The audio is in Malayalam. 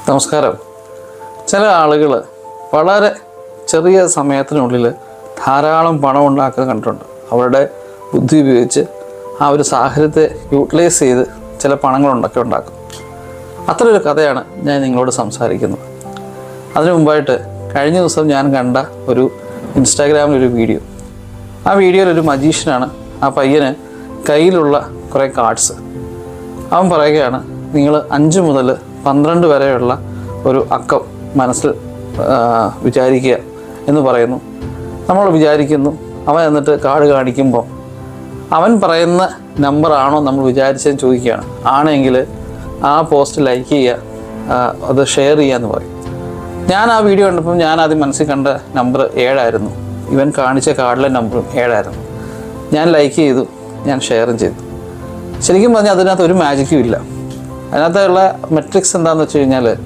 നമസ്കാരം. ചില ആളുകൾ വളരെ ചെറിയ സമയത്തിനുള്ളിൽ ധാരാളം പണം ഉണ്ടാക്കുക കണ്ടിട്ടുണ്ട്. അവരുടെ ബുദ്ധി ഉപയോഗിച്ച് ആ ഒരു സാഹചര്യത്തെ യൂട്ടിലൈസ് ചെയ്ത് ചില പണങ്ങളുണ്ടൊക്കെ ഉണ്ടാക്കും. അത്രയൊരു കഥയാണ് ഞാൻ നിങ്ങളോട് സംസാരിക്കുന്നത്. അതിനു മുമ്പായിട്ട് കഴിഞ്ഞ ദിവസം ഞാൻ കണ്ട ഒരു ഇൻസ്റ്റാഗ്രാമിലൊരു വീഡിയോ. ആ വീഡിയോയിൽ ഒരു മജീഷ്യനാണ്. ആ പയ്യന് കയ്യിലുള്ള കുറേ കാർഡ്സ്. അവൻ പറയുകയാണ്, നിങ്ങൾ 5 മുതൽ 12 വരെയുള്ള ഒരു അക്കം മനസ്സിൽ വിചാരിക്കുക എന്ന് പറയുന്നു. നമ്മൾ വിചാരിക്കുന്നു. അവൻ എന്നിട്ട് കാർഡ് കാണിക്കുമ്പോൾ അവൻ പറയുന്ന നമ്പറാണോ നമ്മൾ വിചാരിച്ചതെന്ന് ചോദിക്കുകയാണ്. ആണെങ്കിൽ ആ പോസ്റ്റ് ലൈക്ക് ചെയ്യുക, അത് ഷെയർ ചെയ്യുക എന്ന് പറയും. ഞാൻ ആ വീഡിയോ കണ്ടപ്പോൾ ഞാൻ ആദ്യം മനസ്സിൽ കണ്ട നമ്പർ 7 ആയിരുന്നു. ഇവൻ കാണിച്ച കാർഡിലെ നമ്പറും 7 ആയിരുന്നു. ഞാൻ ലൈക്ക് ചെയ്തു, ഞാൻ ഷെയറും ചെയ്തു. ശരിക്കും പറഞ്ഞാൽ അതിനകത്ത് ഒരു മാജിക്കും ഇല്ല. അതിനകത്തുള്ള മെട്രിക്സ് എന്താണെന്ന് വെച്ച് കഴിഞ്ഞാൽ,